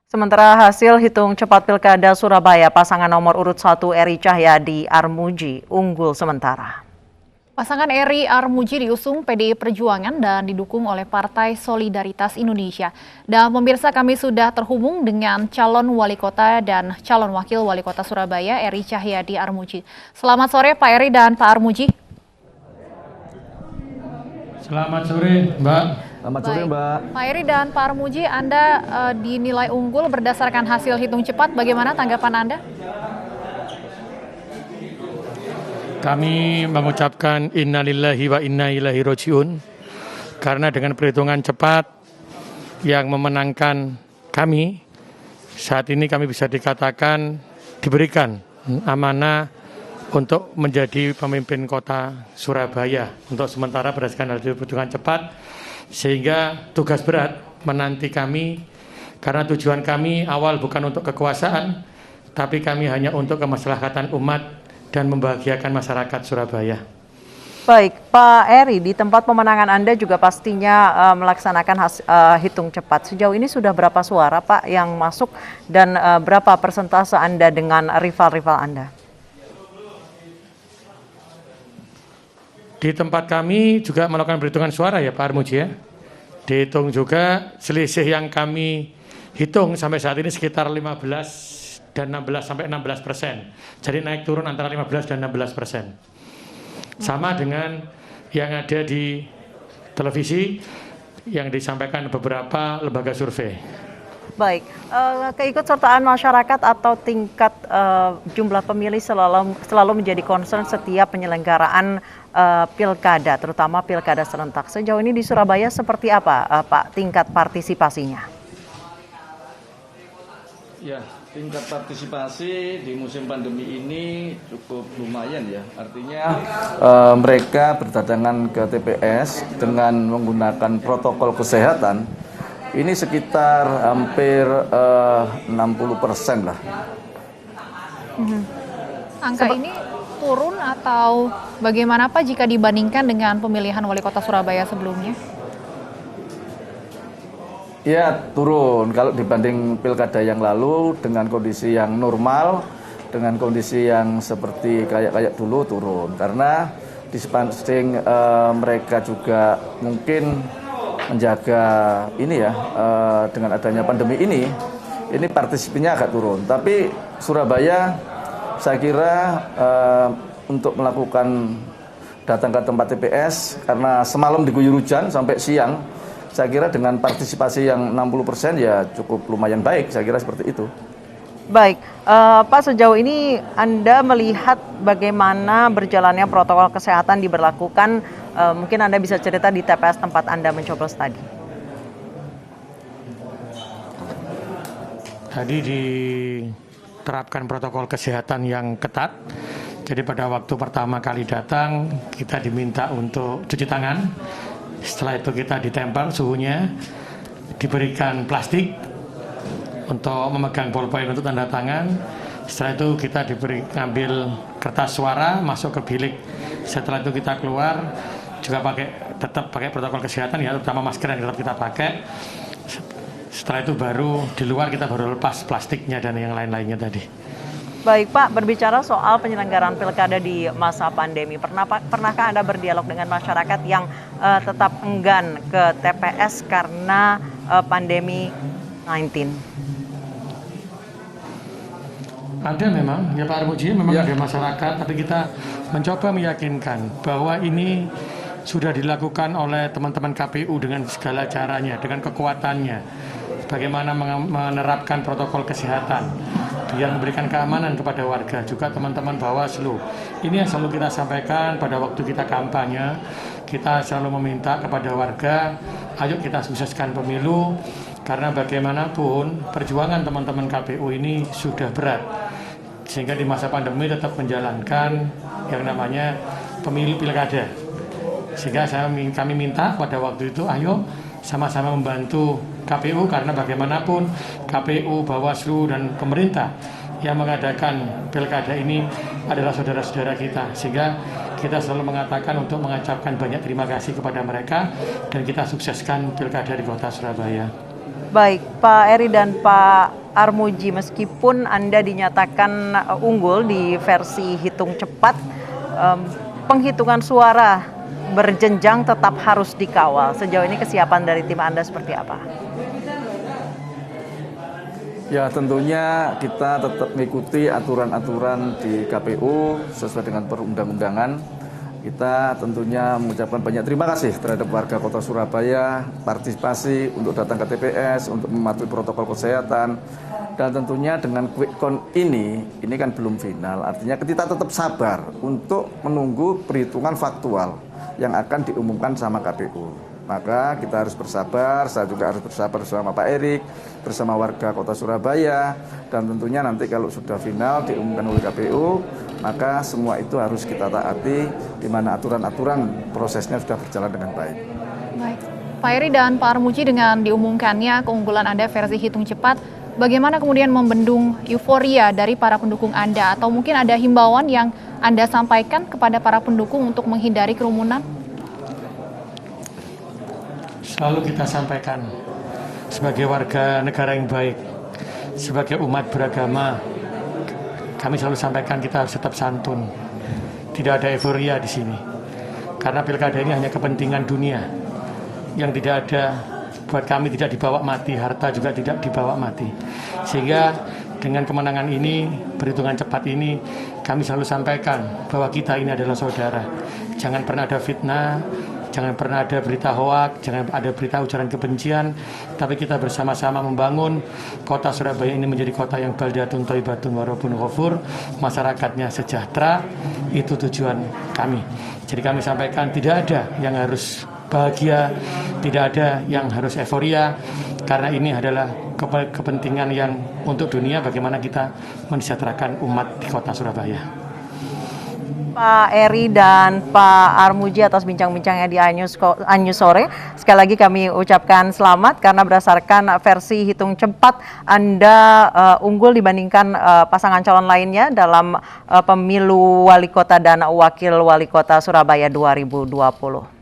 Sementara hasil hitung cepat Pilkada Surabaya, pasangan nomor urut 1 Eri Cahyadi Armuji unggul sementara. Pasangan Eri Armuji diusung PDI Perjuangan dan didukung oleh Partai Solidaritas Indonesia. Dan pemirsa, kami sudah terhubung dengan calon wali kota dan calon wakil wali kota Surabaya, Eri Cahyadi Armuji. Selamat sore Pak Eri dan Pak Armuji. Selamat sore, Mbak. Selamat sore, Mbak. Pak Eri dan Pak Armuji, Anda dinilai unggul berdasarkan hasil hitung cepat. Bagaimana tanggapan Anda? Kami mengucapkan innalillahi wa inna ilaihi rajiun karena dengan perhitungan cepat yang memenangkan kami, saat ini kami bisa dikatakan diberikan amanah untuk menjadi pemimpin kota Surabaya untuk sementara berdasarkan hasil perhitungan cepat, sehingga tugas berat menanti kami karena tujuan kami awal bukan untuk kekuasaan, tapi kami hanya untuk kemaslahatan umat dan membahagiakan masyarakat Surabaya. Baik, Pak Eri, di tempat pemenangan Anda juga pastinya melaksanakan hitung cepat. Sejauh ini sudah berapa suara, Pak, yang masuk dan berapa persentase Anda dengan rival-rival Anda? Di tempat kami juga melakukan perhitungan suara ya Pak Armuji ya. Dihitung juga selisih yang kami hitung sampai saat ini sekitar 15 dan 16 sampai 16%. Jadi naik turun antara 15 dan 16%. Sama dengan yang ada di televisi yang disampaikan beberapa lembaga survei. Baik, keikutsertaan masyarakat atau tingkat jumlah pemilih selalu menjadi concern setiap penyelenggaraan pilkada, terutama pilkada serentak. Sejauh ini di Surabaya seperti apa, Pak, tingkat partisipasinya? Ya, tingkat partisipasi di musim pandemi ini cukup lumayan ya. Artinya mereka berdatangan ke TPS dengan menggunakan protokol kesehatan. Ini sekitar hampir 60% lah. Angka ini turun atau bagaimana Pak jika dibandingkan dengan pemilihan wali kota Surabaya sebelumnya? Ya, turun. Kalau dibanding pilkada yang lalu dengan kondisi yang normal, dengan kondisi yang seperti kayak dulu turun. Karena di samping mereka juga mungkin menjaga ini ya, dengan adanya pandemi ini partisipasinya agak turun. Tapi Surabaya saya kira untuk melakukan datang ke tempat TPS karena semalam diguyur hujan sampai siang, saya kira dengan partisipasi yang 60% ya cukup lumayan baik, saya kira seperti itu. Baik, Pak, sejauh ini Anda melihat bagaimana berjalannya protokol kesehatan diberlakukan, mungkin Anda bisa cerita di TPS tempat Anda mencoblos tadi. Tadi diterapkan protokol kesehatan yang ketat. Jadi pada waktu pertama kali datang kita diminta untuk cuci tangan. Setelah itu kita ditempel suhunya, diberikan plastik untuk memegang ballpoint untuk tanda tangan. Setelah itu kita ngambil kertas suara masuk ke bilik. Setelah itu kita keluar juga tetap pakai protokol kesehatan ya, terutama masker yang tetap kita pakai. Setelah itu baru di luar kita baru lepas plastiknya dan yang lain-lainnya tadi. Baik Pak, berbicara soal penyelenggaraan pilkada di masa pandemi, pernahkah Anda berdialog dengan masyarakat yang tetap enggan ke TPS karena pandemi 19? Ada memang, ya Pak Armuji, memang ada masyarakat, tapi kita mencoba meyakinkan bahwa ini sudah dilakukan oleh teman-teman KPU dengan segala caranya, dengan kekuatannya, bagaimana menerapkan protokol kesehatan, biar memberikan keamanan kepada warga, juga teman-teman Bawaslu. Ini yang selalu kita sampaikan pada waktu kita kampanye, kita selalu meminta kepada warga, ayo kita sukseskan pemilu, karena bagaimanapun perjuangan teman-teman KPU ini sudah berat, sehingga di masa pandemi tetap menjalankan yang namanya pemilu pilkada. Sehingga kami minta pada waktu itu, ayo sama-sama membantu KPU, karena bagaimanapun KPU, Bawaslu, dan pemerintah yang mengadakan pilkada ini adalah saudara-saudara kita. Sehingga kita selalu mengatakan untuk mengucapkan banyak terima kasih kepada mereka dan kita sukseskan pilkada di kota Surabaya. Baik, Pak Eri dan Pak Armuji, meskipun Anda dinyatakan unggul di versi hitung cepat, penghitungan suara berjenjang tetap harus dikawal. Sejauh ini kesiapan dari tim Anda seperti apa? Ya, tentunya kita tetap mengikuti aturan-aturan di KPU sesuai dengan perundang-undangan. Kita tentunya mengucapkan banyak terima kasih terhadap warga Kota Surabaya, partisipasi untuk datang ke TPS, untuk mematuhi protokol kesehatan. Dan tentunya dengan quick count ini kan belum final. Artinya kita tetap sabar untuk menunggu perhitungan faktual yang akan diumumkan sama KPU. Maka kita harus bersabar, saya juga harus bersabar bersama Pak Erik, bersama warga Kota Surabaya, dan tentunya nanti kalau sudah final diumumkan oleh KPU, maka semua itu harus kita taati, di mana aturan-aturan prosesnya sudah berjalan dengan baik. Baik, Pak Eri dan Pak Armuji, dengan diumumkannya keunggulan Anda versi hitung cepat, bagaimana kemudian membendung euforia dari para pendukung Anda, atau mungkin ada himbauan yang Anda sampaikan kepada para pendukung untuk menghindari kerumunan? Selalu kita sampaikan sebagai warga negara yang baik, sebagai umat beragama, kami selalu sampaikan kita harus tetap santun. Tidak ada euforia di sini. Karena pilkada ini hanya kepentingan dunia. Yang tidak ada, buat kami tidak dibawa mati, harta juga tidak dibawa mati. Sehingga dengan kemenangan ini, perhitungan cepat ini, kami selalu sampaikan bahwa kita ini adalah saudara. Jangan pernah ada fitnah, jangan pernah ada berita hoak, jangan ada berita ujaran kebencian, tapi kita bersama-sama membangun kota Surabaya ini menjadi kota yang baldatun thayyibatun warabun ghafur, masyarakatnya sejahtera, itu tujuan kami. Jadi kami sampaikan tidak ada yang harus bahagia, tidak ada yang harus euforia, karena ini adalah kepentingan yang untuk dunia, bagaimana kita mensejahterakan umat di kota Surabaya. Pak Eri dan Pak Armuji atas bincang-bincangnya di Anyus Sore. Sekali lagi kami ucapkan selamat karena berdasarkan versi hitung cepat Anda unggul dibandingkan pasangan calon lainnya dalam pemilu wali kota dan wakil wali kota Surabaya 2020.